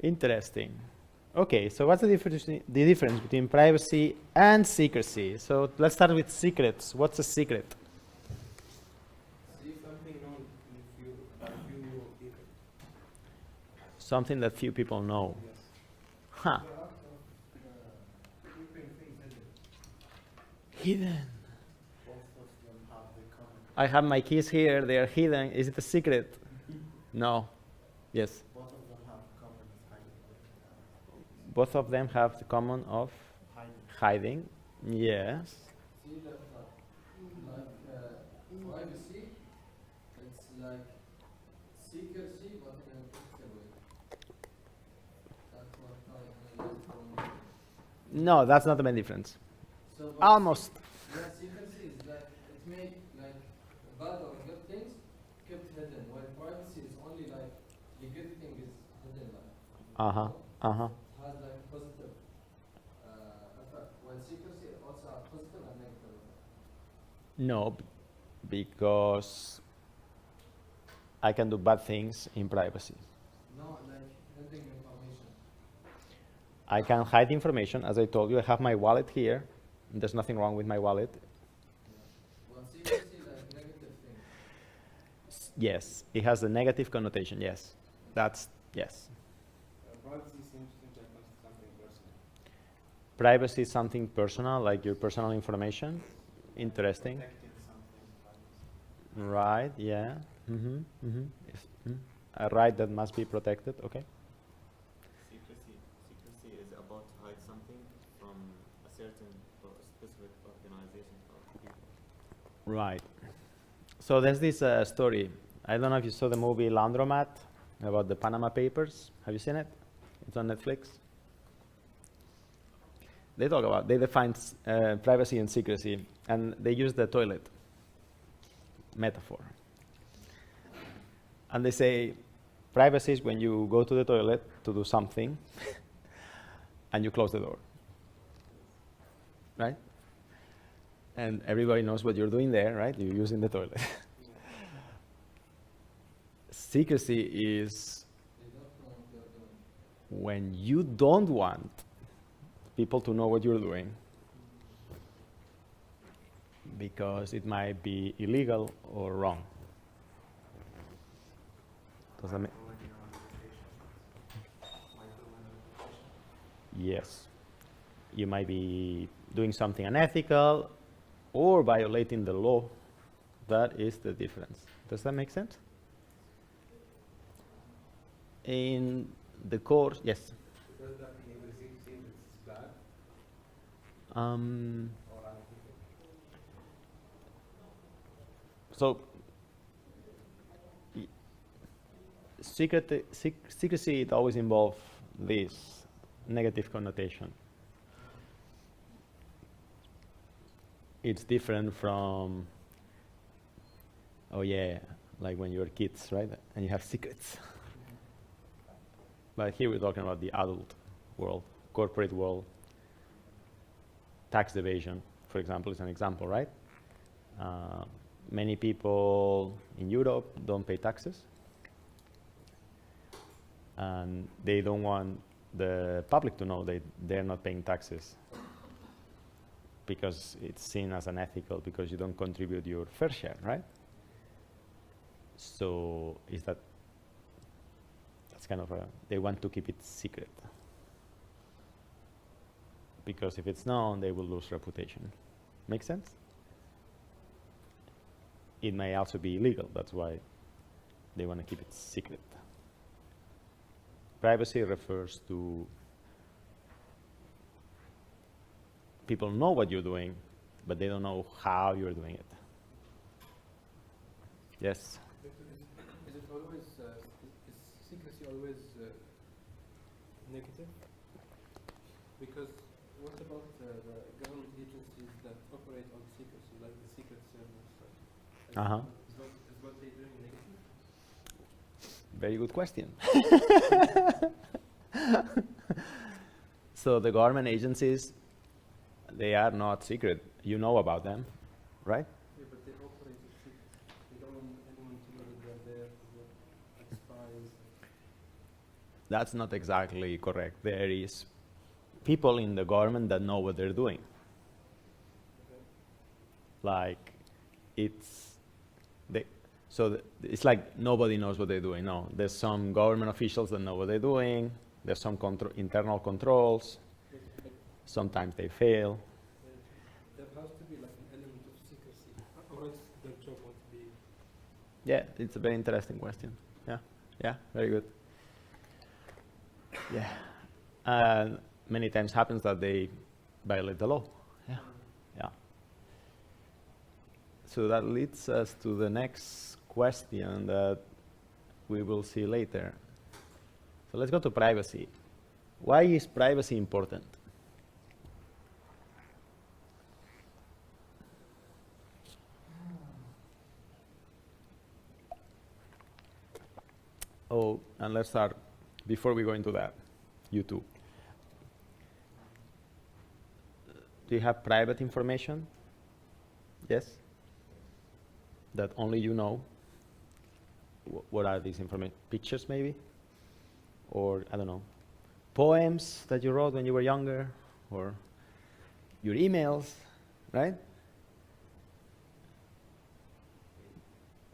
Interesting. Okay, so what's the difference between privacy and secrecy? So let's start with secrets. What's a secret? See something known in few people. Something that few people know. Yes. Huh. The act of keeping things hidden. Hidden. Both of them have the common. I have my keys here. They are hidden. Is it a secret? No. Yes. Both of them have common hiding. Both of them have the common of hiding. Yes. See that privacy, it's like secrecy, but in a different way. That's what I like from. No, that's not the main difference. So Almost. Yeah, secrecy is like it may like bad or good things kept hidden, while privacy is only like the good thing is hidden. Like, has like positive effect. While secrecy also has positive and negative effect. No, because I can do bad things in privacy. No, like hiding information. I can hide information. As I told you, I have my wallet here. There's nothing wrong with my wallet. Well, secrecy like negative thing. Yes, it has a negative connotation. Yes, that's yes. Privacy seems like something personal. Privacy is something personal, like your personal information. Interesting. Protecting something. Right, yeah. Yes. A right that must be protected, okay. Secrecy is about to hide something from a certain or specific organization or people. Right. So there's this story. I don't know if you saw the movie Laundromat about the Panama Papers. Have you seen it? It's on Netflix. They define privacy and secrecy, and they use the toilet metaphor. And they say privacy is when you go to the toilet to do something and you close the door, right? And everybody knows what you're doing there, right? You're using the toilet. Secrecy is when you don't want people to know what you're doing because it might be illegal or wrong. Does that make? Yes. You might be doing something unethical or violating the law. That is the difference. Does that make sense? In the course, yes. Does that mean everything is bad? Or unethical? So, secrecy, it always involves this negative connotation. It's different from, oh yeah, like when you're kids, right? And you have secrets. But here we're talking about the adult world, corporate world. Tax evasion, for example, is an example, right? Many people in Europe don't pay taxes. And they don't want the public to know they're not paying taxes because it's seen as unethical because you don't contribute your fair share, right? So that's kind of they want to keep it secret because if it's known, they will lose reputation. Make sense? It may also be illegal. That's why they want to keep it secret. Privacy refers to people know what you're doing, but they don't know how you're doing it. Yes? Is it always, is secrecy always negative? Because what about the government agencies that operate on secrecy, like the Secret Service? Is what they're doing negative? Very good question. So the government agencies, they are not secret. You know about them, right? Yeah, but they operate in secrecy. They don't want anyone to know that they're there, like spies. that's not exactly correct. There is people in the government that know what they're doing. Okay. Like, it's like nobody knows what they're doing. No, there's some government officials that know what they're doing. There's some internal controls. But Sometimes they fail. there has to be like an element of secrecy, or else their job won't be. Yeah, it's a very interesting question. Yeah, very good. Yeah, and many times happens that they violate the law. Yeah. So that leads us to the next question that we will see later. So let's go to privacy. Why is privacy important? Oh, and let's start, before we go into that, you two. Do you have private information? Yes? That only you know? What are these information? Pictures, maybe? Or, I don't know, poems that you wrote when you were younger? Or your emails, right?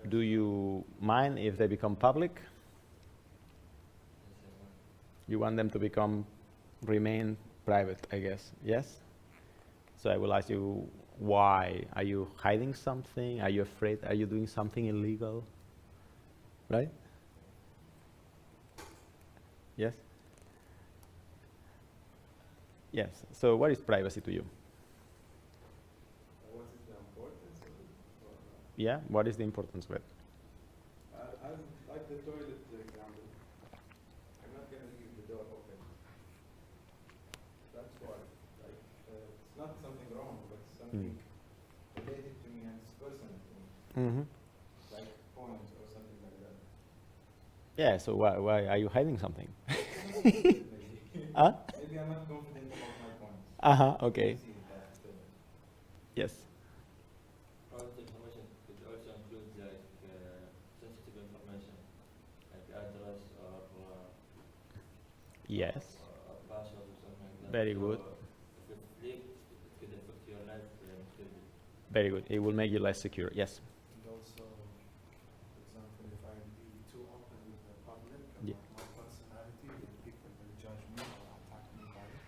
Do you mind if they become public? You want them to remain private, I guess, yes? So I will ask you, why? Are you hiding something? Are you afraid? Are you doing something illegal? Right? Yes? Yes. So what is privacy to you? What is the importance of it? Yeah, what is the importance of it? I like the toilet example. I'm not going to leave the door open. That's why. Like, it's not something wrong, but something related to me and it's personal to me. Mm-hmm. Like poems or something like that. Yeah, so why are you hiding something? Maybe. Huh? Maybe I'm not confident about my points. Uh-huh, okay. See that, Yes. Private information could also include like sensitive information, like address or Yes. password or something like that. Very So good. if it's leaked, it could affect your life included. Very good. It will make you less secure. Yes. And also, for example, if I be too open with the public Yeah. about my personality, then people will judge me or attack me by it.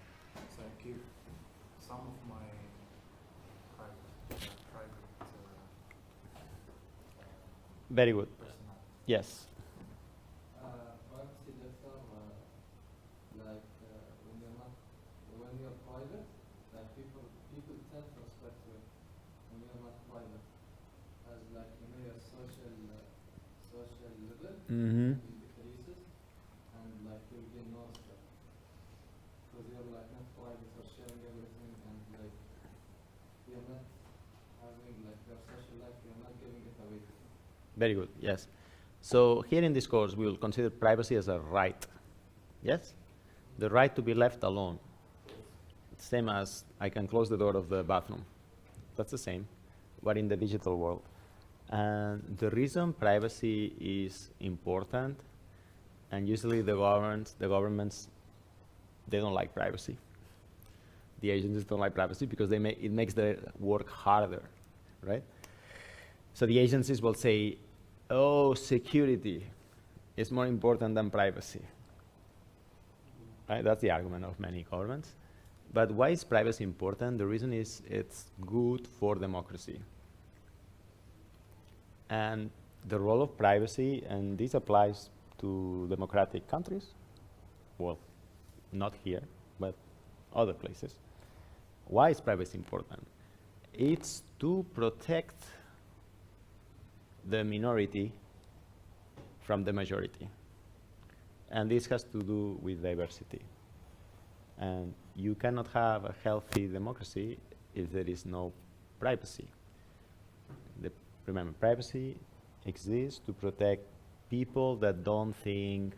So I keep some of my private Very good. personality. Yes. Privacy that term, like when you're private, like people tend to respect you when you're not private, as like your social level Mm-hmm. decreases, and like you'll get no respect because you're like not private or sharing everything, and like you're not having like your social life, you're not giving it away. Very good. Yes. So here in this course, we will consider privacy as a right. Yes? The right to be left alone. Same as I can close the door of the bathroom. That's the same, but in the digital world. And the reason privacy is important, and usually the governments, they don't like privacy. The agencies don't like privacy because it makes their work harder, right? So the agencies will say, oh, security is more important than privacy. Right? That's the argument of many governments. But why is privacy important? The reason is it's good for democracy. And the role of privacy, and this applies to democratic countries, well, not here, but other places. Why is privacy important? It's to protect the minority from the majority. And this has to do with diversity. And you cannot have a healthy democracy if there is no privacy. Remember, privacy exists to protect people that don't think,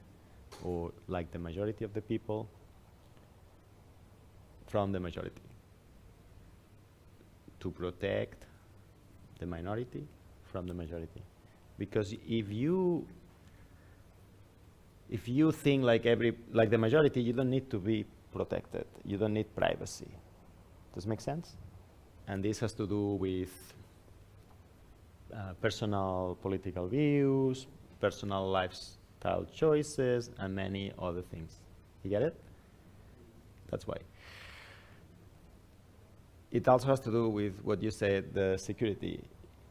or like the majority of the people, from the majority. To protect the minority from the majority. Because if you if you think like the majority, you don't need to be protected. You don't need privacy. Does it make sense? And this has to do with personal political views, personal lifestyle choices, and many other things. You get it? That's why. It also has to do with what you said, the security.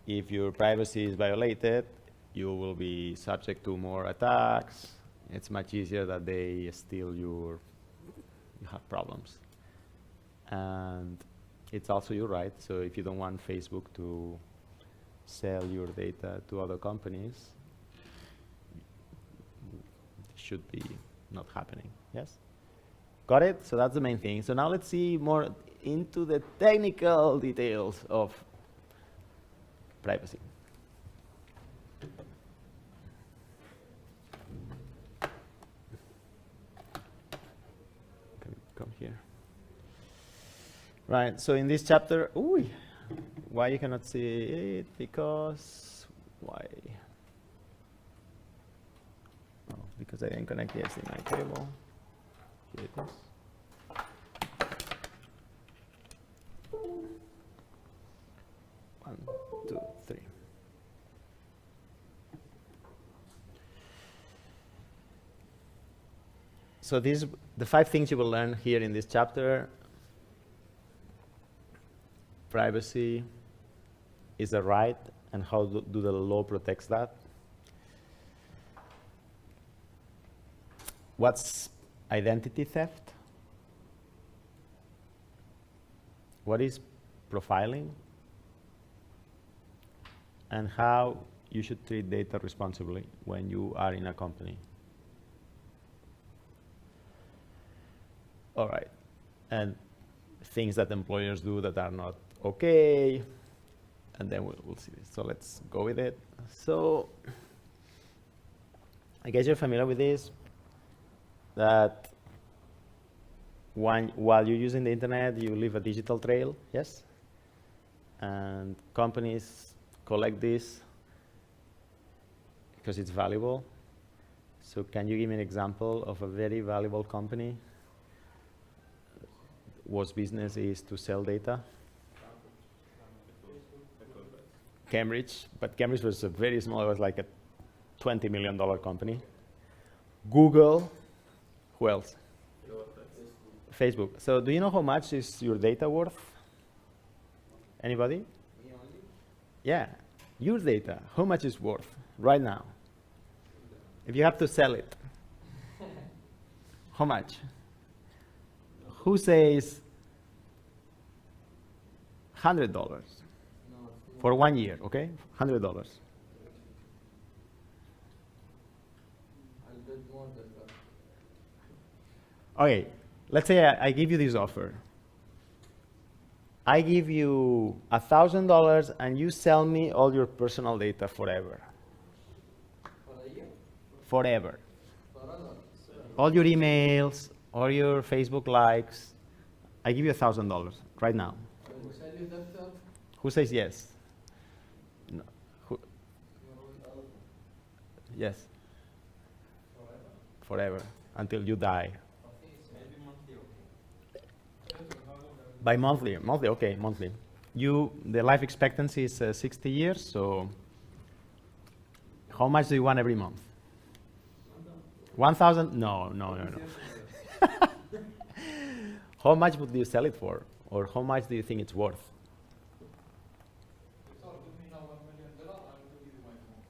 If your privacy is violated, you will be subject to more attacks. It's much easier that they steal you have problems. And it's also your right. So if you don't want Facebook to sell your data to other companies, it should be not happening. Yes? Got it? So that's the main thing. So now let's see more into the technical details of privacy. Can we come here? Right, so in this chapter, why you cannot see it? Because, why? Oh, because I didn't connect the HDMI cable. Here it is. One, two, three. So these the 5 things you will learn here in this chapter. Privacy is a right, and how do the law protects that? What's identity theft? What is profiling? And how you should treat data responsibly when you are in a company. All right, and things that employers do that are not okay, and then we'll see this. So let's go with it. So I guess you're familiar with this, that while you're using the internet, you leave a digital trail, yes? And companies collect this because it's valuable. So can you give me an example of a very valuable company whose business is to sell data? Cambridge, but Cambridge was a very small, it was like a $20 million company. Google, who else? Facebook. So do you know how much is your data worth? Anybody? Me only? Yeah, your data, how much is worth right now? If you have to sell it, how much? Who says $100 No, for 1 year, okay? $100. I'll bet more than that. Okay, let's say I give you this offer. I give you $1,000 and you sell me all your personal data forever. For a year? Forever. Forever. All your emails, all your Facebook likes. I give you $1,000 right now. I will sell you that. Who says yes? No. Who? Yes. Forever. Until you die. Maybe monthly, okay. By monthly, okay, monthly. The life expectancy is 60 years, so how much do you want every month? 1,000? No. How much would you sell it for? Or how much do you think it's worth?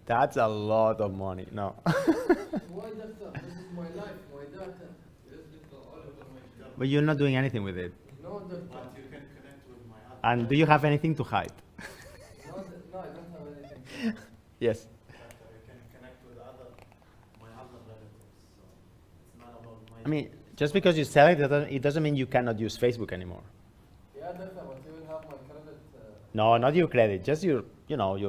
That's a lot of money. No. Why that? This is my life, my data. But you're not doing anything with it. No, that. But you can connect with my other. And do you have anything to hide? No, I don't have anything. Yes. But I can connect with my other relatives. So it's not about my. I mean, just because you sell it, it doesn't mean you cannot use Facebook anymore. Yeah, data, but you will have my credit. No, not your credit, just your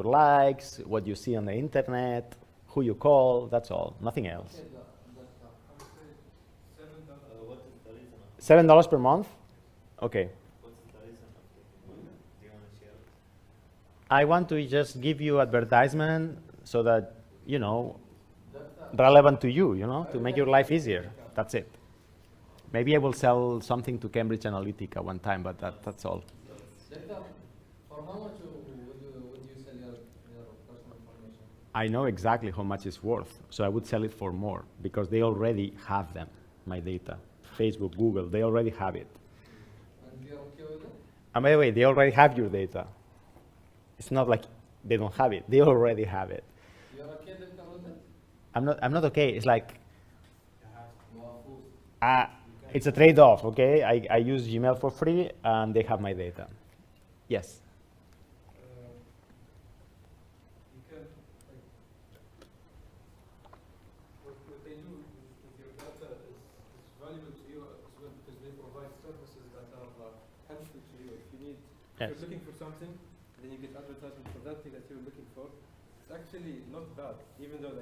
likes, what you see on the internet, who you call, that's all, nothing else. Okay, that. What is the reason of $7 per month? Okay. What's the reason of taking money? Do you want to share it? I want to just give you advertisement so that, Data, relevant to you, you know, to make your life easier. That's it. Maybe I will sell something to Cambridge Analytica one time, but that's all. Doctor, for how much would you sell your personal information? I know exactly how much it's worth, so I would sell it for more because they already have them, my data. Facebook, Google, they already have it. And you're okay with it? And by the way, they already have your data. It's not like they don't have it. They already have it. You're okay, Doctor, with it? I'm not okay. It's like, You are forced. it's a trade-off, okay? I use Gmail for free, and they have my data. Yes? You can, like, what they do with your data is valuable to you as well because they provide services that are helpful to you. If you need, if Yes. you're looking for something, then you get advertisement for that thing that you're looking for. It's actually not bad, even though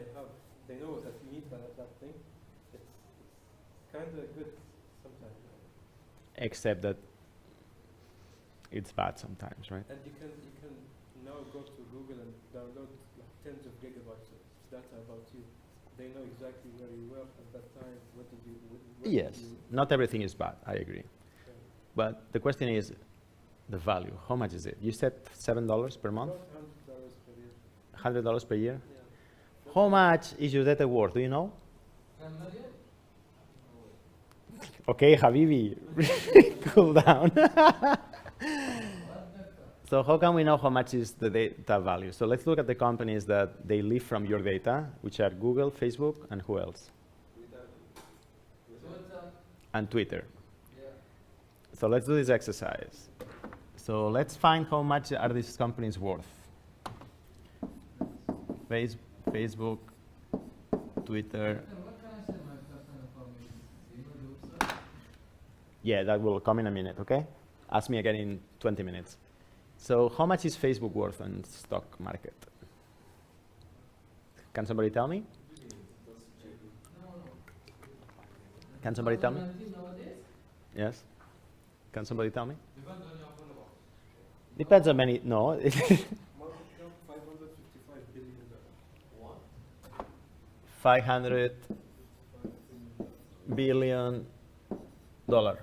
they know that you need that thing. It's kind of good sometimes. Except that it's bad sometimes, right? And you can now go to Google and download like tens of gigabytes of data about you. They know exactly where you were at that time. What did you? What Yes, Did you, not everything is bad, I agree. But the question is the value. How much is it? You said $7 per month? about $100 per year. $100 per year? Yeah. How much is your data worth? Do you know? 10 million? Okay, Habibi, cool down. So how can we know how much is the data value? So let's look at the companies that they live from your data, which are Google, Facebook, and who else? Twitter? And Twitter. Yeah. So let's do this exercise. So let's find how much are these companies worth. Facebook, Twitter. What can I say my personal information? Do you know the website? Yeah, that will come in a minute, okay? Ask me again in 20 minutes. So how much is Facebook worth on stock market? Can somebody tell me? No. Can somebody tell me? 2019 nowadays? Yes? Can somebody tell me? Depends on your follower. Depends on many, no. Market cap $555 billion. What? 500 billion dollar.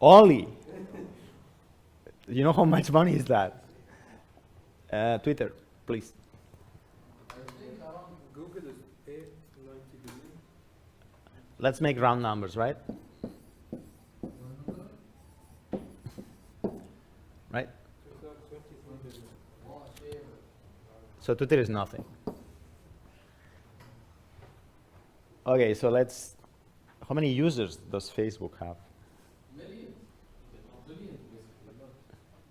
Only? You know how much money is that? Twitter, please. I think around Google is $890 billion. Let's make round numbers, right? 100. Right? 23 billion. Whatever. So Twitter is nothing. Okay, so let's, how many users does Facebook have? Millions. Billions, basically.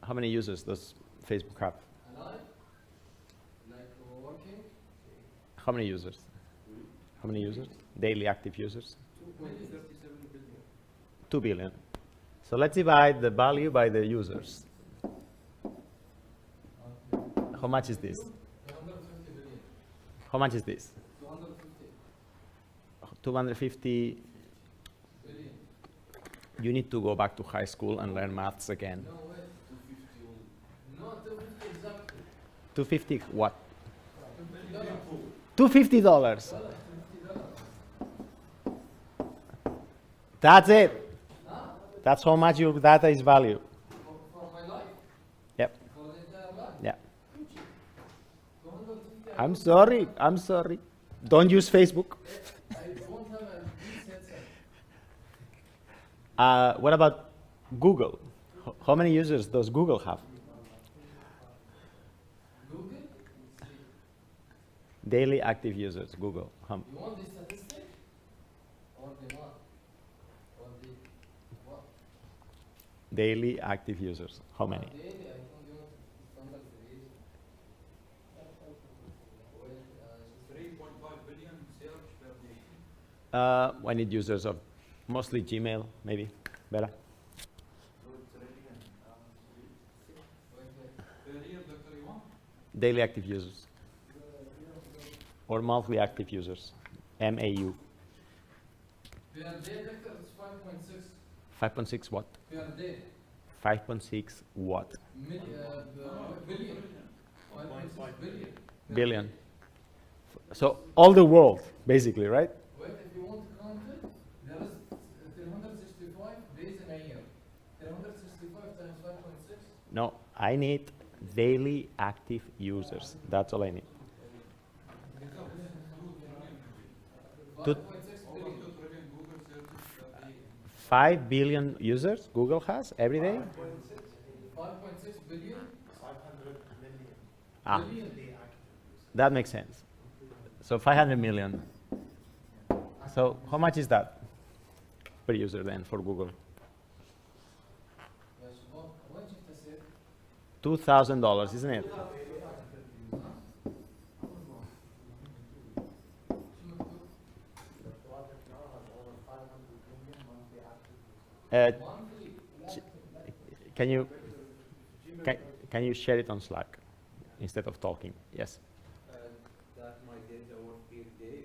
How many users does Facebook have? Alive? Like working? How many users? How many users? Daily active users? 2.37 billion. 2 billion. So let's divide the value by the users. Okay. How much is this? 250 billion. How much is this? 250 250. billion. You need to go back to high school and learn maths again. No way. 250 only. No, 250 exactly. 250 what? $250. $250. $250. That's it. Huh? That's how much your data is valued. For my life? Yep. For the entire life? Yeah. 250. I'm sorry. I'm sorry. Don't use Facebook. I won't have a decent set. What about Google? How many users does Google have? Google? Let's see. Daily active users, Google. You want the statistic? Or the what? Or the what? Daily active users. How many? Daily, I don't you want standard deviation. Well, 3.5 billion search per day. I need users of mostly Gmail, maybe. Better. Per year, Dr. Iwan? Daily active users. Or monthly active users. MAU. per day, Doctor, it's 5.6 5.6 what? per day. 5.6 what? Billion. 5.6 billion. Billion. So all the world, basically, right? Wait, if you want to count it, there is 365 days in a year. 365 times 5.6. No, I need daily active users. That's all I need. 5.6 All of billion. the trillion Google searches that they 5 billion users Google has every day. 5.6 billion. 500 million. Ah, Billion. that makes sense. So 500 million. So how much is that per user then for Google? Yes, what did you say? $2,000, isn't it? Monthly. Can you can you share it on Slack instead of talking? Yes, That my data worth per day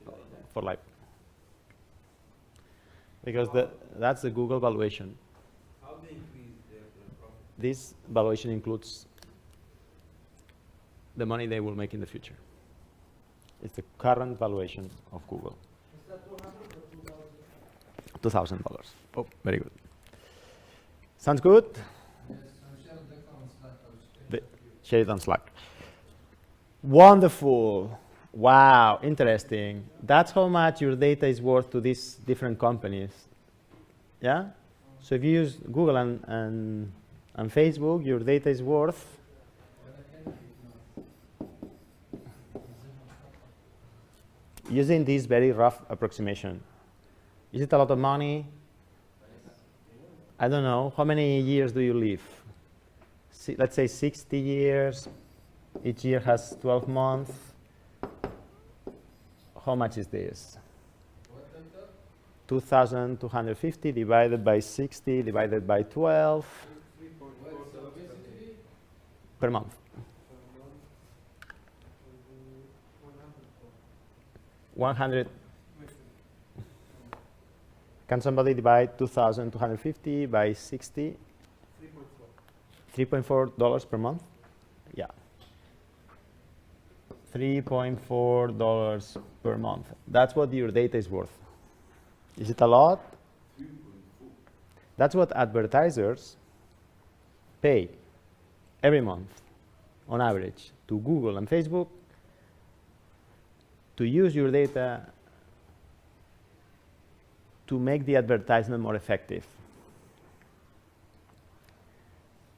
or for life. Because that's the Google valuation. how they increase their profit? This valuation includes the money they will make in the future. It's the current valuation of Google. Is that 200 or 2,000? $2,000. Oh, very good. Sounds good? Yes, I'm sharing that on Slack. Share it on Slack. Wonderful. Wow, interesting. That's how much your data is worth to these different companies. Yeah? So if you use Google and Facebook, your data is worth. Using this very rough approximation, is it a lot of money? I don't know. How many years do you live? Let's say 60 years. Each year has 12 months. How much is this? What data? 2,250 divided by 60 divided by 12 Well, so basically, per month. 100. Can somebody divide 2,250 by 60? $3.4 per month? Yeah. $3.4 per month. That's what your data is worth. Is it a lot? That's what advertisers pay every month, on average, to Google and Facebook to use your data to make the advertisement more effective.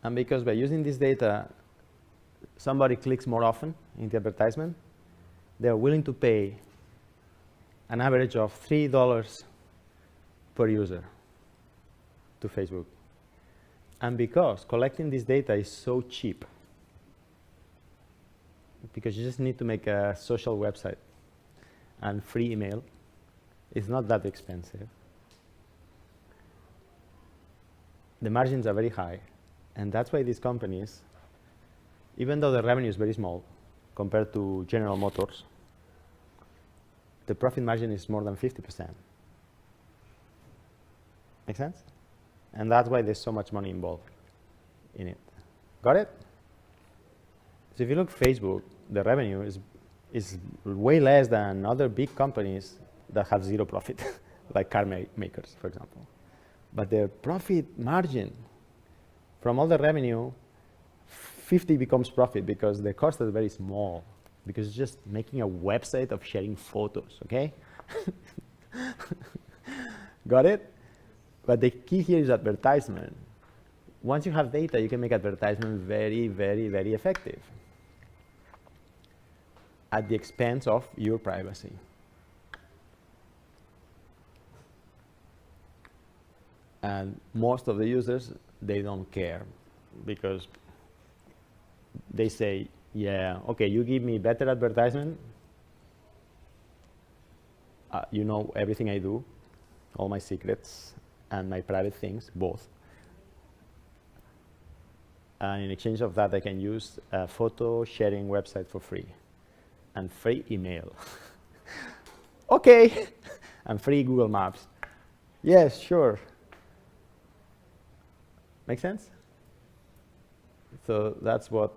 And because by using this data, somebody clicks more often in the advertisement, they're willing to pay an average of $3 per user to Facebook. And because collecting this data is so cheap, because you just need to make a social website and free email, it's not that expensive. The margins are very high, and that's why these companies, even though the revenue is very small compared to General Motors, the profit margin is more than 50%. Make sense? And that's why there's so much money involved in it. Got it? So if you look at Facebook, the revenue is way less than other big companies that have zero profit, like car makers, for example. But their profit margin from all the revenue, 50 becomes profit because the cost is very small, because it's just making a website of sharing photos, okay? Got it? But the key here is advertisement. Once you have data, you can make advertisement very, very, very effective at the expense of your privacy. And most of the users, they don't care because they say, yeah, okay, you give me better advertisement, you know everything I do, all my secrets and my private things, both. And in exchange of that, I can use a photo sharing website for free and free email. Okay, and free Google Maps. Yes, sure. Make sense? So that's what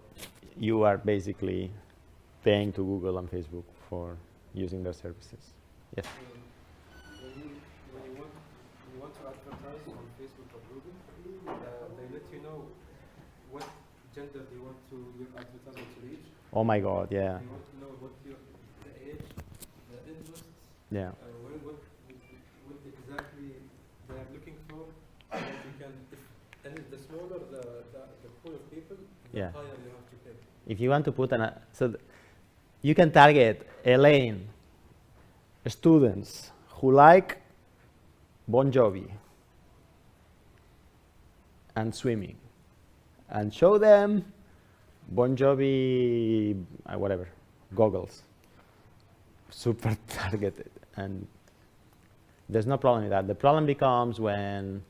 you are basically paying to Google and Facebook for using their services. Yes? When you want to advertise on Facebook or Google, they let you know what gender they want your advertisement to reach. Oh my God, yeah. They want to know what the age, the interests, Yeah. what exactly they are looking for. And you can, and the smaller the pool of people, the Yeah. higher you have to pay. If you want to put you can target Elaine, students who like Bon Jovi and swimming, and show them Bon Jovi, whatever, goggles. Super targeted, and there's no problem with that. The problem becomes when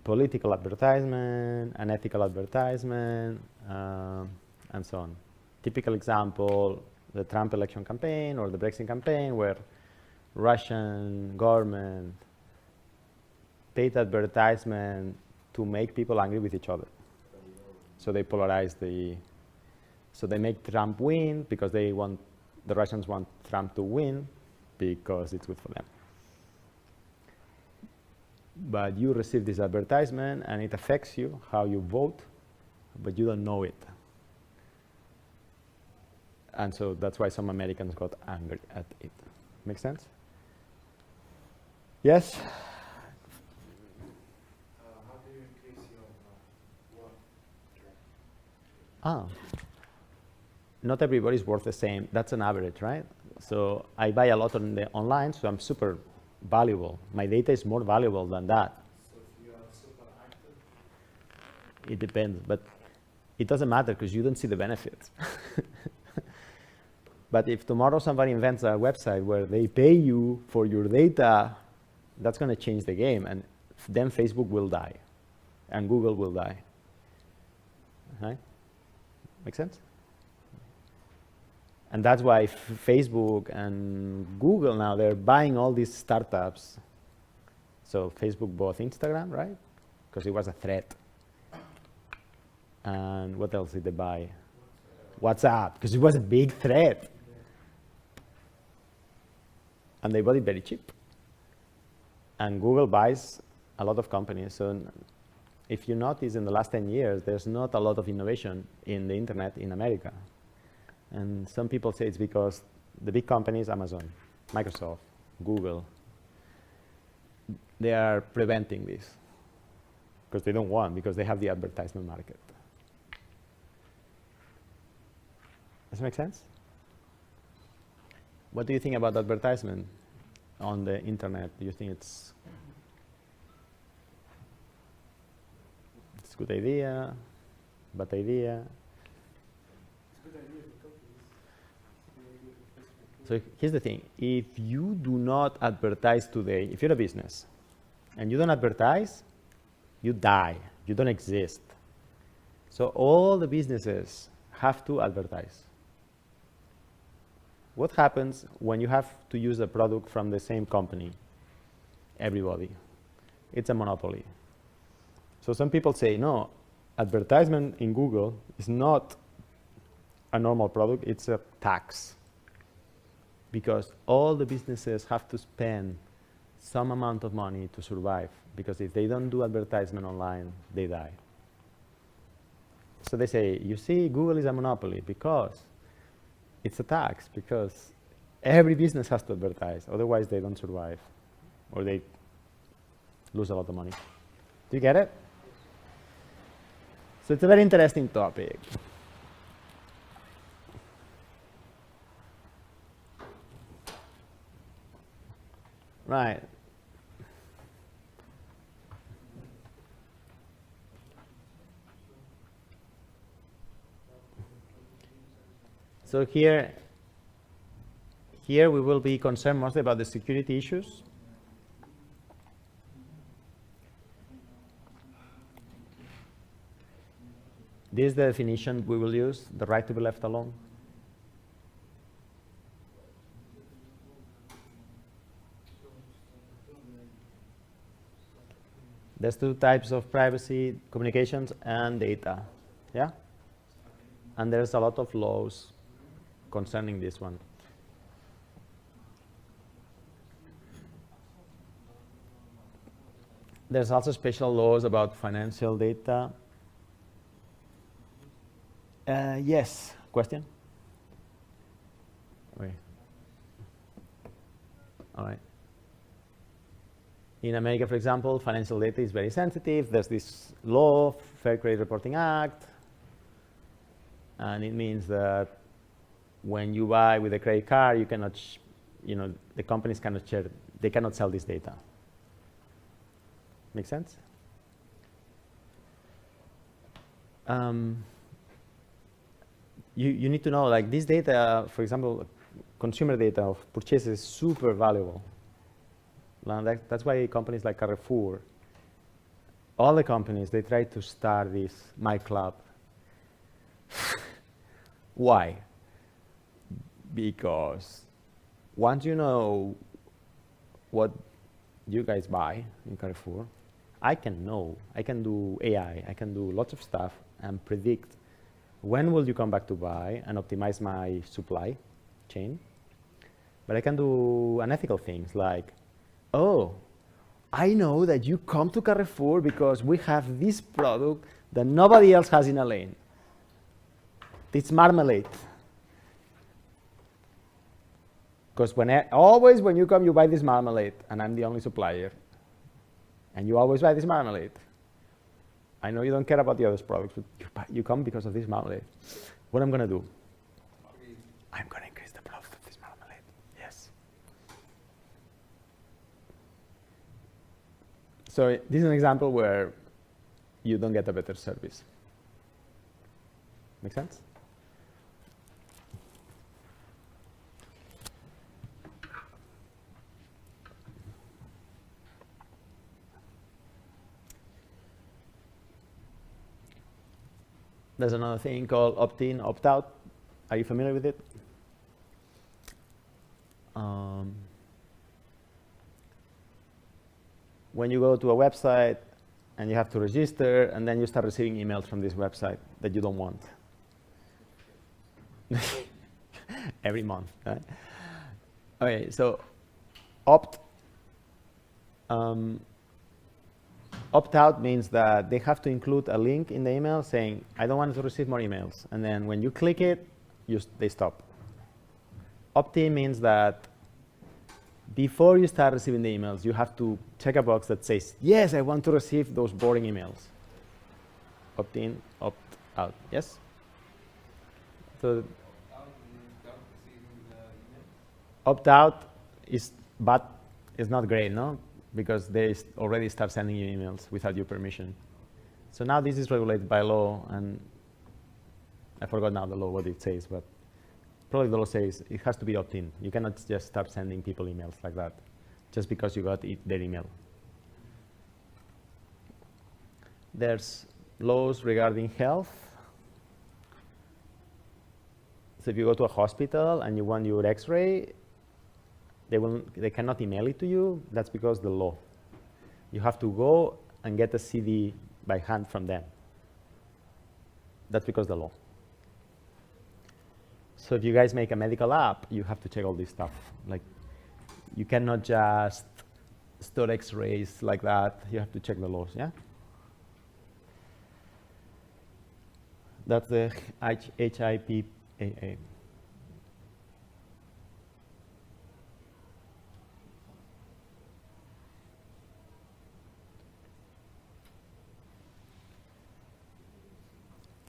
political advertisement, unethical advertisement, and so on. Typical example, the Trump election campaign or the Brexit campaign, where Russian government paid advertisement to make people angry with each other. So they polarize so they make Trump win because the Russians want Trump to win because it's good for them. But you receive this advertisement and it affects you, how you vote, but you don't know it. And so that's why some Americans got angry at it. Make sense? Yes? How do you increase your work? Not everybody's worth the same. That's an average, right? So I buy a lot on the online, so I'm super valuable. My data is more valuable than that. So if you are super active, It depends, but it doesn't matter because you don't see the benefits. But if tomorrow somebody invents a website where they pay you for your data, that's going to change the game, and then Facebook will die, and Google will die. Right? Make sense? And that's why Facebook and Google now, they're buying all these startups. So Facebook bought Instagram, right? Because it was a threat. And what else did they buy? WhatsApp, because it was a big threat. And they bought it very cheap. And Google buys a lot of companies. So if you notice in the last 10 years, there's not a lot of innovation in the internet in America. And some people say it's because the big companies, Amazon, Microsoft, Google, they are preventing this because they don't want, because they have the advertisement market. Does that make sense? What do you think about advertisement on the internet? Do you think it's a good idea, bad idea? So here's the thing. If you do not advertise today, if you're a business and you don't advertise, you die. You don't exist. So all the businesses have to advertise. What happens when you have to use a product from the same company? Everybody. It's a monopoly. So some people say, no, advertisement in Google is not a normal product, it's a tax. Because all the businesses have to spend some amount of money to survive. Because if they don't do advertisement online, they die. So they say, you see, Google is a monopoly because it's a tax, because every business has to advertise, otherwise they don't survive, or they lose a lot of money. Do you get it? So it's a very interesting topic. Right. So here we will be concerned mostly about the security issues. This is the definition we will use, the right to be left alone. There's two types of privacy: communications and data. Yeah? And there's a lot of laws concerning this one. There's also special laws about financial data. Yes, question? Okay. All right. In America, for example, financial data is very sensitive. There's this law, Fair Credit Reporting Act, and it means that when you buy with a credit card, you cannot, the companies cannot share, they cannot sell this data. Make sense? You need to know, like, this data, for example, consumer data of purchases is super valuable. That's why companies like Carrefour, all the companies, they try to start this My Club. Why? Because once you know what you guys buy in Carrefour, I can do AI, I can do lots of stuff and predict when will you come back to buy and optimize my supply chain. But I can do unethical things like, oh, I know that you come to Carrefour because we have this product that nobody else has in a lane. It's marmalade. Because always when you come, you buy this marmalade, and I'm the only supplier. And you always buy this marmalade. I know you don't care about the other products, but you come because of this marmalade. What I'm going to do? I'm going to increase the profit of this marmalade. Yes. So this is an example where you don't get a better service. Make sense? There's another thing called opt-in, opt-out. Are you familiar with it? When you go to a website and you have to register, and then you start receiving emails from this website that you don't want. Every month, right? Okay, so opt-out means that they have to include a link in the email saying, I don't want to receive more emails. And then when you click it, they stop. Opt-in means that before you start receiving the emails, you have to check a box that says, yes, I want to receive those boring emails. Opt-in, opt-out, yes? So opt-out is not great, no? Because they already start sending you emails without your permission. So now this is regulated by law, and I forgot now the law what it says, but probably the law says it has to be opt-in. You cannot just start sending people emails like that just because you got their email. There's laws regarding health. So if you go to a hospital and you want your X-ray, they cannot email it to you. That's because the law. You have to go and get a CD by hand from them. That's because the law. So if you guys make a medical app, you have to check all this stuff. Like, you cannot just store X-rays like that. You have to check the laws, yeah? That's the ITPB370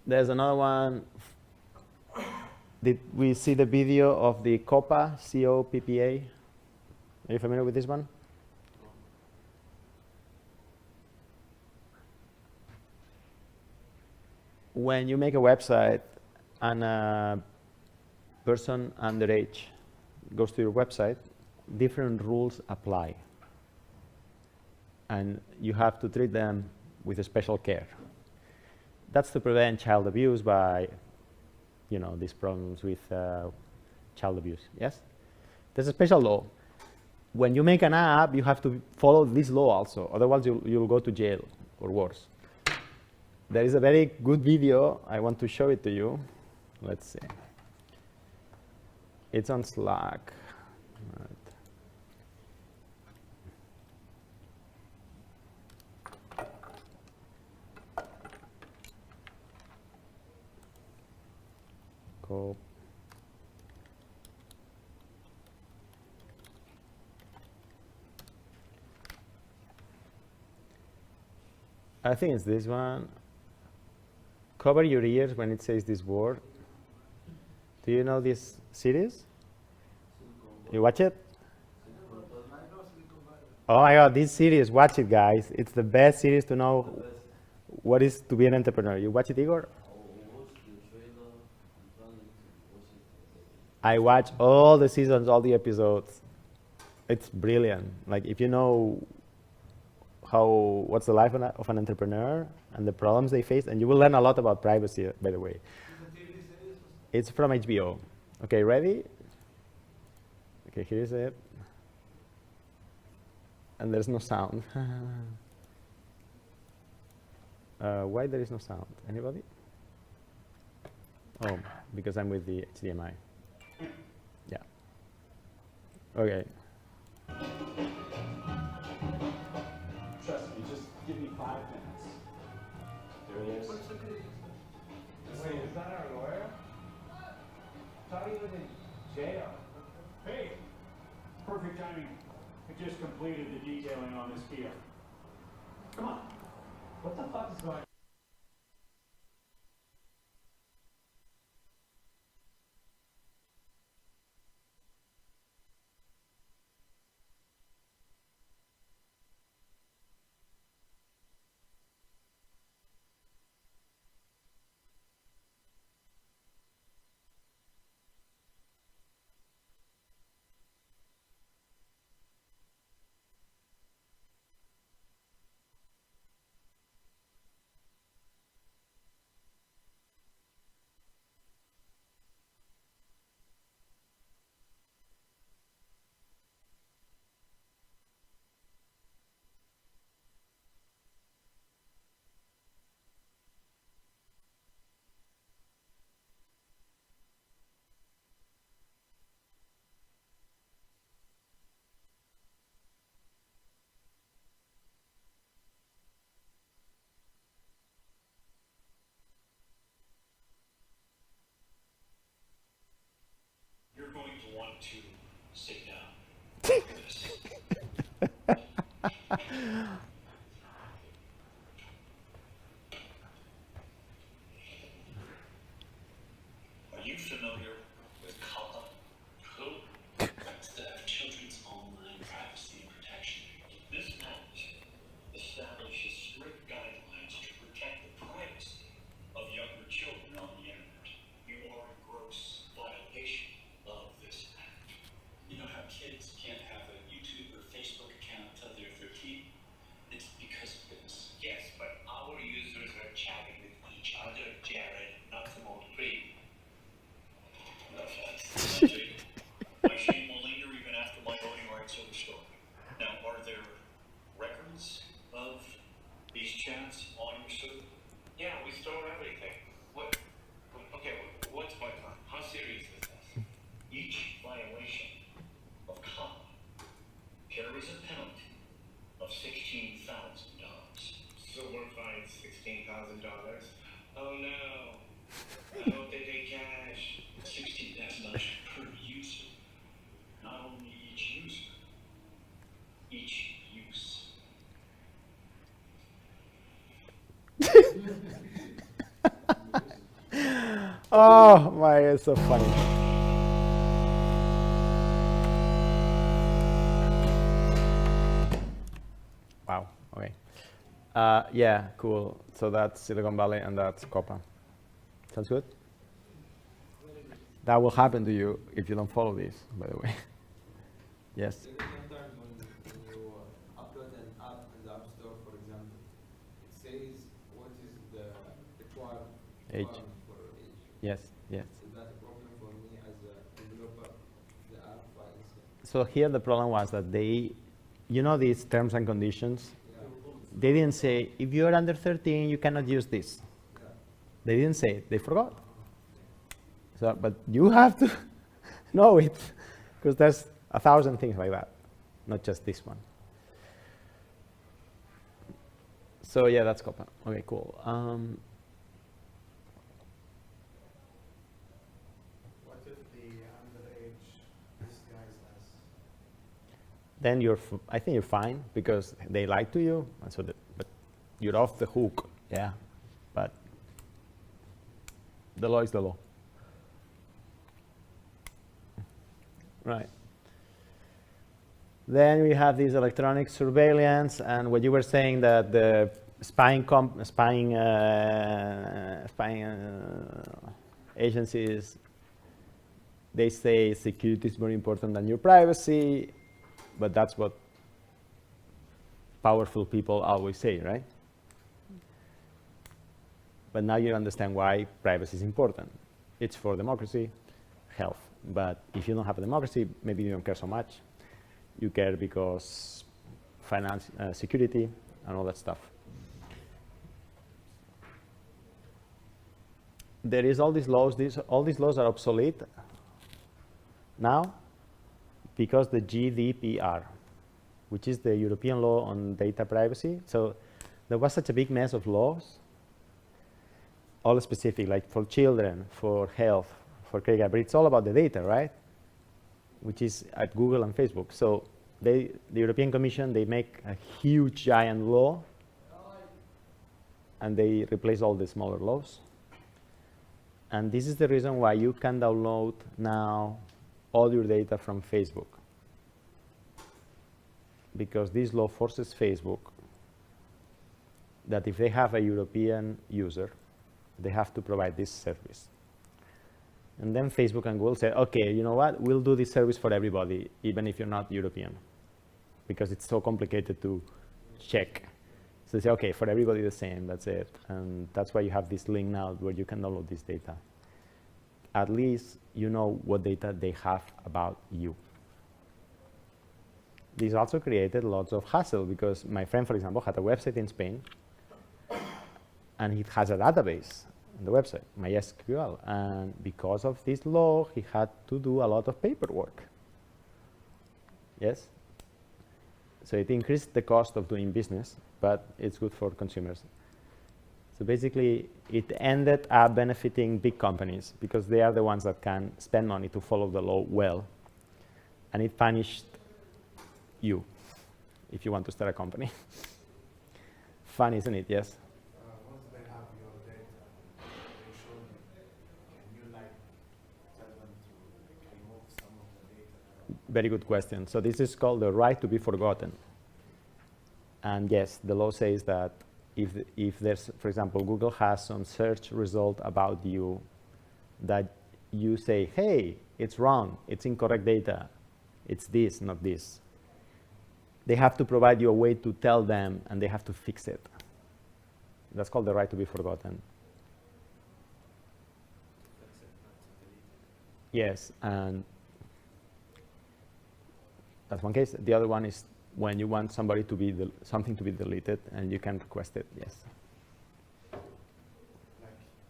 There's another one. Did we see the video of the COPPA, C-O-P-P-A? Are you familiar with this one? When you make a website and a person underage goes to your website, different rules apply. And you have to treat them with a special care. That's to prevent child abuse by, these problems with child abuse, yes? There's a special law. When you make an app, you have to follow this law also, otherwise you'll go to jail or worse. There is a very good video. I want to show it to you. Let's see. It's on Slack. Right. Cool. I think it's this one. Cover your ears when it says this word. Do you know this series? You watch it? Oh my God, this series, watch it, guys. It's the best series to know what is to be an entrepreneur. You watch it, Igor? I watch all the seasons, all the episodes. It's brilliant. Like, if you know what's the life of an entrepreneur and the problems they face, and you will learn a lot about privacy, by the way. It's from HBO. Okay, ready? Okay, here's it. And there's no sound. Why there is no sound? Anybody? Oh, because I'm with the HDMI. Yeah. Okay. Trust me, just give me 5 minutes. There he is. Wait, is that our lawyer? Thought he was in jail. Hey, perfect timing. I just completed the detailing on this Kia. Come on. What the fuck is going on? You're going to want to sit down. Are you familiar with COPPA? Who? It's the Children's Online Privacy and Protection. This act establishes strict guidelines to protect the privacy of younger children on the internet. You are in gross violation of this act. You know how kids can't have a YouTube or Facebook account until they're 13? It's because of this. Yes, but our users are chatting with each other, Jared, not some old creep. My shame will linger even after my voting rights are restored. Now, are there records of these chats on your server? Yeah, we store everything. Okay, what's my plan? How serious is this? Each violation of COPPA carries a penalty of $16,000. So we're fined $16,000? Oh no. I hope they take cash. $16,000 per user. Not only each user, each use. Oh my, it's so funny. Wow, okay. Yeah, cool. So that's Silicon Valley and that's COPPA. Sounds good? That will happen to you if you don't follow this, by the way. Yes? There is sometimes when you upload an app in the App Store, for example, it says what is the required Age. requirement for age. Yes, yes. Is that a problem for me as a developer of the app, for instance? So here the problem was that they, you know these terms and conditions? Yeah. They didn't say, if you're under 13, you cannot use this. Yeah. They didn't say it, they forgot. So, but you have to, know it, because there's 1,000 things like that, not just this one. So yeah, that's COPPA. Okay, cool. What if the underage disguise as? Then I think you're fine, because they lied to you, and so but you're off the hook. Yeah, but the law is the law. Right. Then we have this electronic surveillance, and what you were saying that the spying agencies, they say security is more important than your privacy, but that's what powerful people always say, right? But now you understand why privacy is important. It's for democracy, health. But if you don't have a democracy, maybe you don't care so much. You care because finance, security, and all that stuff. There is all these laws. All these laws are obsolete now because the GDPR, which is the European law on data privacy. So there was such a big mess of laws, all specific, like for children, for health, for credit card, but it's all about the data, right? Which is at Google and Facebook. So the European Commission, they make a huge, giant law, and they replace all the smaller laws. And this is the reason why you can download now all your data from Facebook. Because this law forces Facebook that if they have a European user, they have to provide this service. And then Facebook and Google say, okay, you know what? We'll do this service for everybody, even if you're not European, because it's so complicated to check. So they say, okay, for everybody the same, that's it. And that's why you have this link now where you can download this data. At least you know what data they have about you. This also created lots of hassle, because my friend, for example, had a website in Spain, and he has a database on the website, MySQL, and because of this law, he had to do a lot of paperwork. Yes? So it increased the cost of doing business, but it's good for consumers. So basically, it ended up benefiting big companies, because they are the ones that can spend money to follow the law well, and it punished you, if you want to start a company. Fun, isn't it? Yes? Once they have your data, they show you, can you tell them to remove some of the data? Very good question. So this is called the right to be forgotten. And yes, the law says that if there's, for example, Google has some search result about you that you say, hey, it's wrong, it's incorrect data, it's this, not this. They have to provide you a way to tell them, and they have to fix it. That's called the right to be forgotten. Yes, and that's one case. The other one is when you want somebody to be something to be deleted, and you can request it. Yes. Like,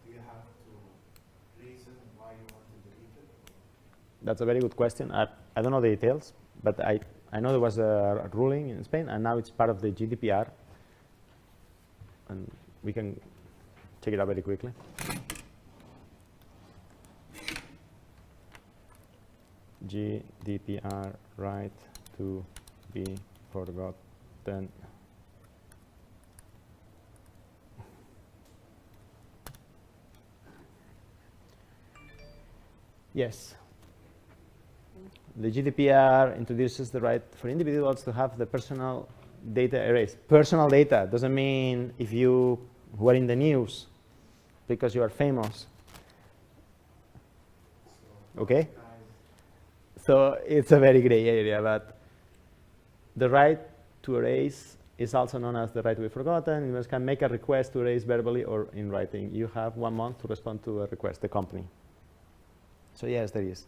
do you have to reason why you want to delete it? That's a very good question. I don't know the details, but I know there was a ruling in Spain, and now it's part of the GDPR, and we can check it out very quickly. GDPR, right to be forgotten. Yes. The GDPR introduces the right for individuals to have the personal data erased. Personal data doesn't mean if you were in the news because you are famous. Okay? So it's a very gray area, but the right to erase is also known as the right to be forgotten. You can make a request to erase verbally or in writing. You have 1 month to respond to a request, the company. So yes, there is.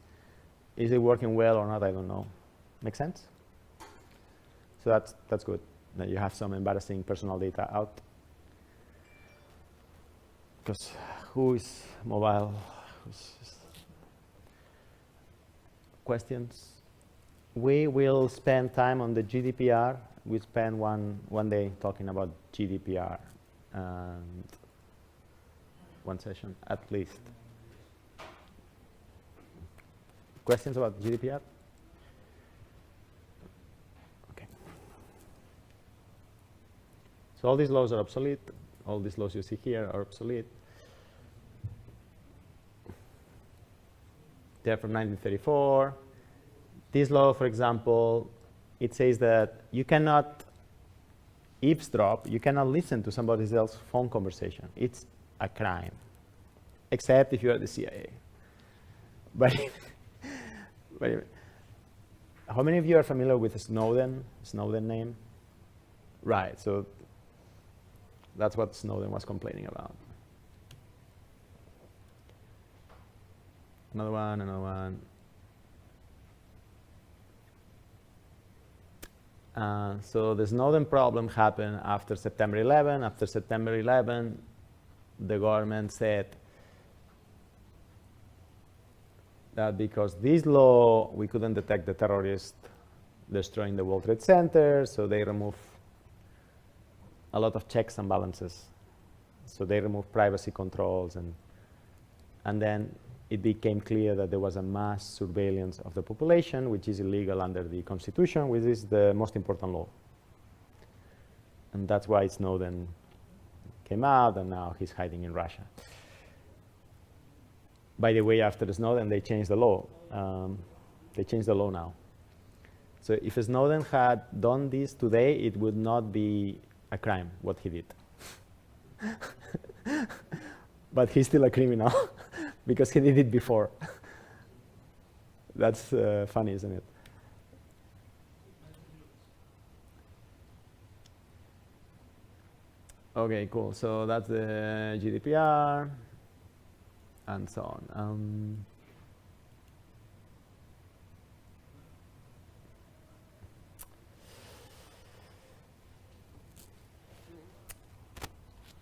Is it working well or not? I don't know. Make sense? So that's good. That you have some embarrassing personal data out. Because who is mobile? Questions? We will spend time on the GDPR. We spend one day talking about GDPR and one session at least. Questions about GDPR? Okay. So all these laws are obsolete. All these laws you see here are obsolete. They're from 1934. This law, for example, it says that you cannot eavesdrop, you cannot listen to somebody else's phone conversation. It's a crime, except if you're the CIA. But how many of you are familiar with Snowden name? Right, so that's what Snowden was complaining about. Another one. So the Snowden problem happened after September 11. After September 11, the government said that because this law, we couldn't detect the terrorists destroying the World Trade Center, so they removed a lot of checks and balances. So they removed privacy controls, and then it became clear that there was a mass surveillance of the population, which is illegal under the Constitution, which is the most important law. And that's why Snowden came out, and now he's hiding in Russia. By the way, after Snowden, they changed the law. They changed the law now. So if Snowden had done this today, it would not be a crime, what he did. But he's still a criminal because he did it before. That's funny, isn't it? Okay, cool. So that's the GDPR and so on.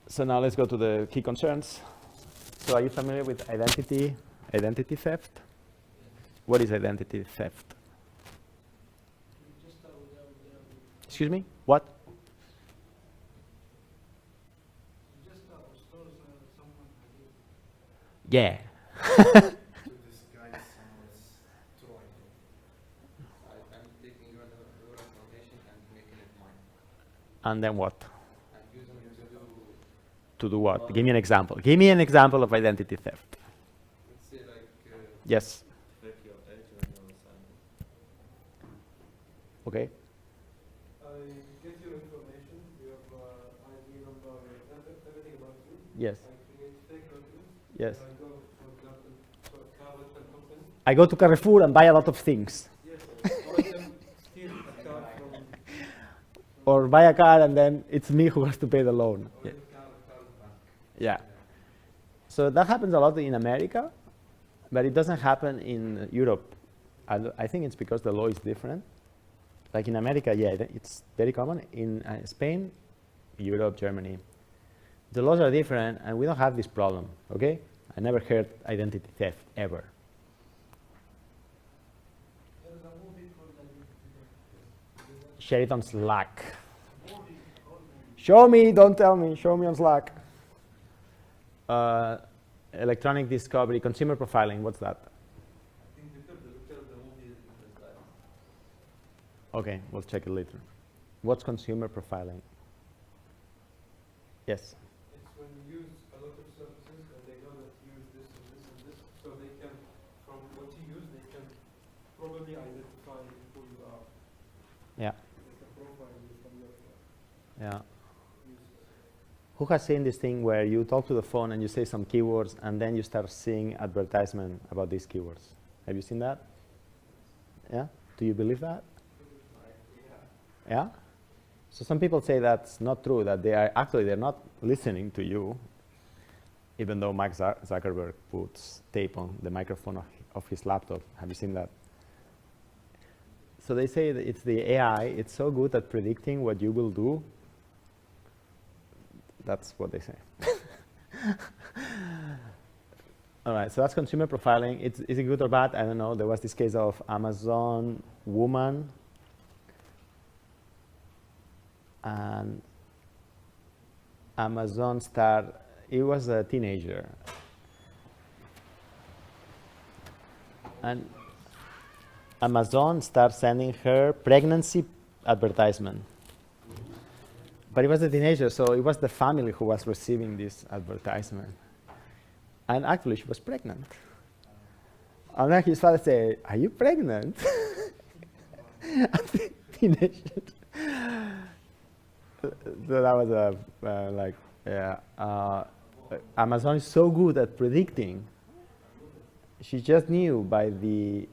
So now let's go to the key concerns. So are you familiar with identity theft? What is identity theft? Excuse me? What? Yeah. To disguise someone's true identity. I'm taking your information and making it mine. And then what? And using it to do, To do what? Give me an example. Give me an example of identity theft. let's say like, Yes. Fake your age when you're signing. Okay. I get your information, your ID number, everything about you. Yes. I create fake documents. Yes. I go, for example, to a car rental company. I go to Carrefour and buy a lot of things. Yes, all of them steal a car from Or buy a car and then it's me who has to pay the loan. or Yeah. the car bank. Yeah. So that happens a lot in America, but it doesn't happen in Europe. I think it's because the law is different. Like in America, yeah, it's very common. In Spain, Europe, Germany, the laws are different, and we don't have this problem, okay? I never heard identity theft, ever. There's a movie called Share it on Slack. Show me, don't tell me. Show me on Slack. Electronic discovery, consumer profiling, what's that? I think the movie is like Okay, we'll check it later. What's consumer profiling? Yes. It's when you use a lot of services and they know that you use this and this and this, so they can, from what you use, they can probably identify who you are. Yeah. They can profile you from your Yeah. uses. Who has seen this thing where you talk to the phone and you say some keywords and then you start seeing advertisement about these keywords? Have you seen that? Yeah? Do you believe that? Yeah? So some people say that's not true, that they're not listening to you, even though Mark Zuckerberg puts tape on the microphone of his laptop. Have you seen that? So they say that it's the AI, it's so good at predicting what you will do. That's what they say. All right, so that's consumer profiling. Is it good or bad? I don't know. There was this case of Amazon woman and Amazon star. It was a teenager. And Amazon started sending her pregnancy advertisement. But it was a teenager, so it was the family who was receiving this advertisement. And actually, she was pregnant. And then his father said, "Are you pregnant?" Teenager. So that was like, yeah. Amazon is so good at predicting. She just knew by the,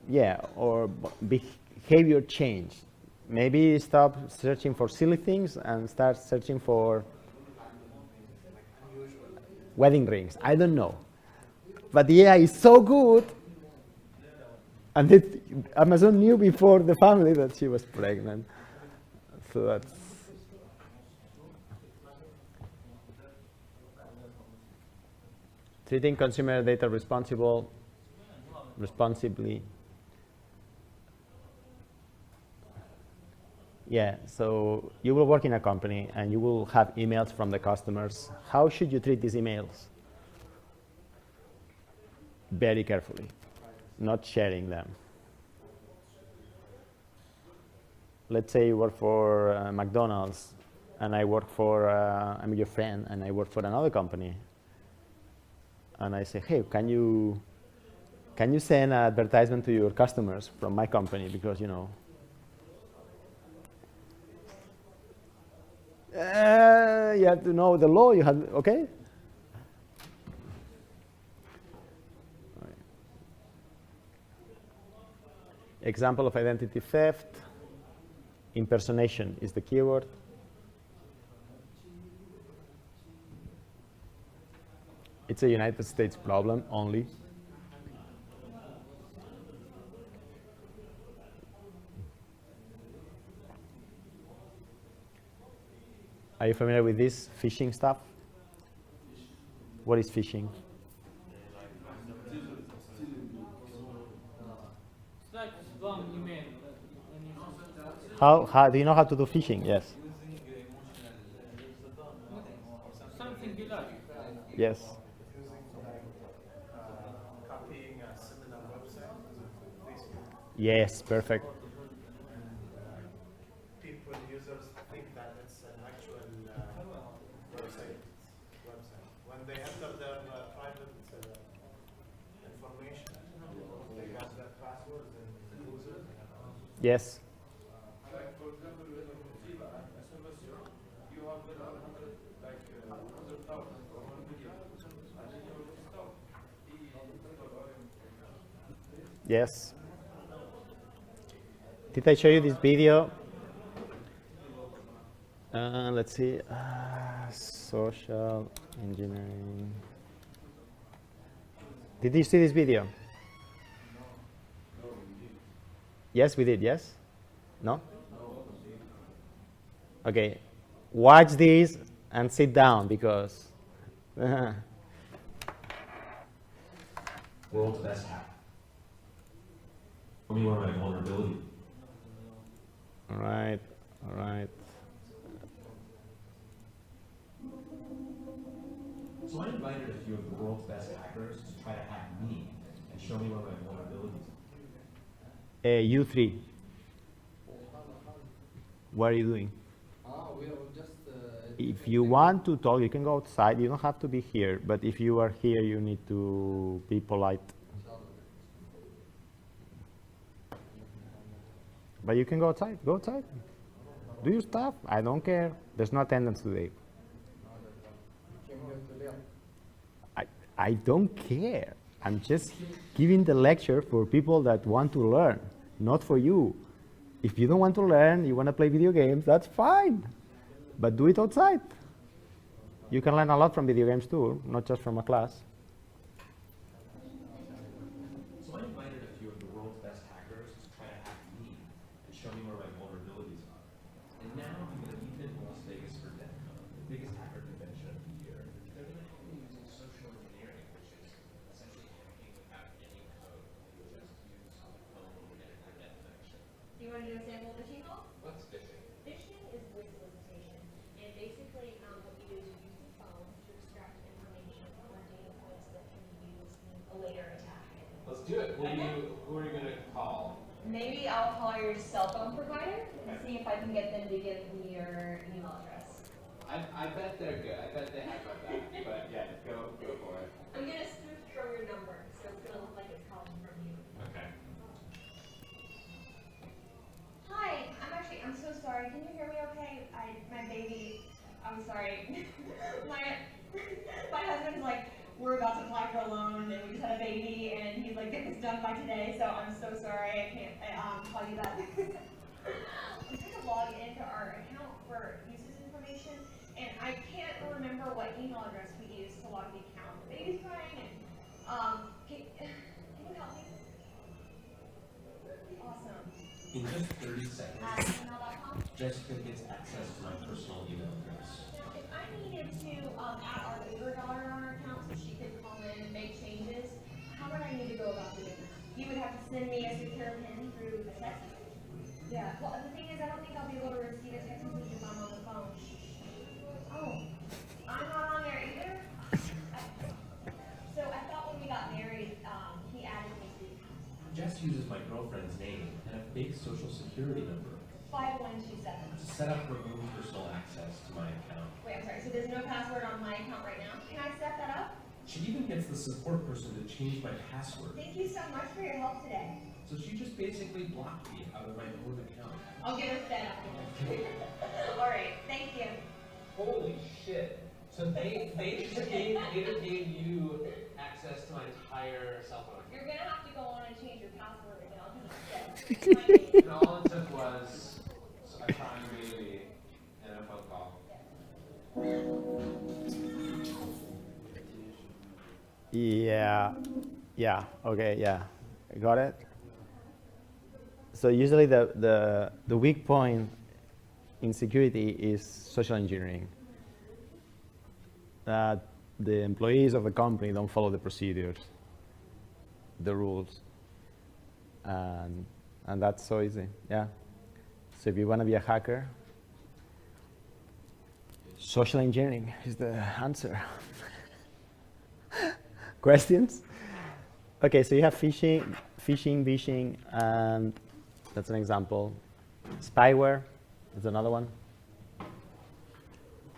yeah, or behavior change. Maybe stop searching for silly things and start searching for wedding rings. I don't know. But the AI is so good. And Amazon knew before the family that she was pregnant. So that's. Treating consumer data responsibly. Yeah, so you will work in a company and you will have emails from the customers. How should you treat these emails? Very carefully, not sharing them. Let's say you work for McDonald's and I work for, I'm your friend and I work for another company. And I say, hey, can you send an advertisement to your customers from my company because, you know, you have to know the law. You have, okay? Right. Example of identity theft. Impersonation is the keyword. It's a United States problem only. Are you familiar with this phishing stuff? What is phishing? It's like spam email. How do you know how to do phishing? Yes. Something you like. Yes. Copying a similar website to Facebook. Yes, perfect. People, users think that it's an actual website. When they enter their private information, they have their passwords and users. Yes. Like for example, when you receive an SMS, you have 100,000 or 1 million, and then you will stop. Yes. Did I show you this video? Let's see. Social engineering. Did you see this video? Yes, we did. Yes? No? Okay. Watch this and sit down because. World's best hack. Show me where my vulnerability. All right. All right. So I invited a few of the world's best hackers to try to hack me and show me where my vulnerabilities are. You three. What are you doing? We are just. If you want to talk, you can go outside. You don't have to be here. But if you are here, you need to be polite. But you can go outside. Go outside. Do your stuff. I don't care. There's no attendance today. I don't care. I'm just giving the lecture for people that want to learn, not for you. If you don't want to learn, you want to play video games, that's fine. But do it outside. You can learn a lot from video games too, not just from a class. So I invited a few of the world's best hackers to try to hack me and show me where my vulnerabilities are. And now I'm going to meet in Las Vegas for DEFCON, the biggest hacker convention of the year. They're going to do it. Who are you going to call? Maybe I'll call your cell phone provider and see if I can get them to give me your email address. I bet they're good. I bet they have my back. But yeah, go for it. I'm gonna spoof from your number, so it's gonna look like it's coming from you. Okay. Hi, I'm so sorry. Can you hear me okay? My baby, I'm sorry. my husband's like, we're about to apply for a loan and we just had a baby and he's like, get this done by today, so I'm so sorry. I can't call you back. I'm trying to log into our account for users information and I can't remember what email address we used to log the account. The baby's crying and can you help me? Awesome. In just 30 seconds, @gmail.com. Jessica gets access to my personal email address. Now, if I needed to add our Uber dollar on our account so she could call in and make changes, how would I need to go about doing that? You would have to send me a secure PIN through the text message? Yeah. Well, the thing is, I don't think I'll be able to receive a text message if I'm on the phone. Oh, I'm not on there either? So I thought when we got married, he added me to the account. Jess uses my girlfriend's name and a fake social security number 5127. to set up her own personal access to my account. Wait, I'm sorry, so there's no password on my account right now? Can I set that up? She even gets the support person to change my password. Thank you so much for your help today. So she just basically blocked me out of my own account. I'll get her set up. All right, thank you. Holy shit. So they just gave you access to my entire cell phone. You're gonna have to go on and change your password again. I'll do that instead. And all it took was a crying baby and a phone call. Yeah, okay, yeah. Got it? So usually the weak point in security is social engineering. That the employees of the company don't follow the procedures, the rules, and that's so easy, yeah. So if you want to be a hacker, social engineering is the answer. Questions? Okay, so you have phishing, vishing, and that's an example. Spyware is another one.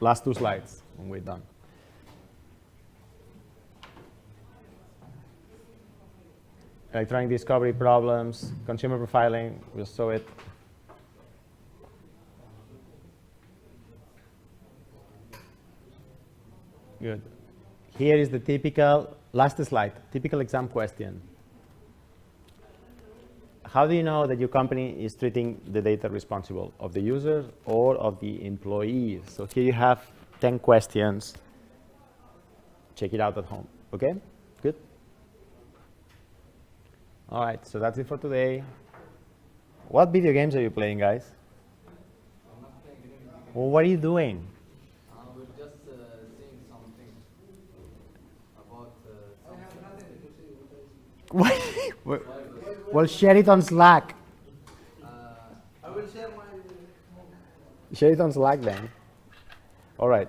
Last 2 slides, and we're done. Electronic discovery problems, consumer profiling, we'll show it. Good. Here is the typical, last slide, typical exam question. How do you know that your company is treating the data responsible, of the users or of the employees? So here you have 10 questions. Check it out at home, okay? Good? All right, so that's it for today. What video games are you playing, guys? I'm not playing video games. Well, what are you doing? We're just seeing something about I have something. nothing to say. Well, share it on Slack. I will share my. Share it on Slack then. All right.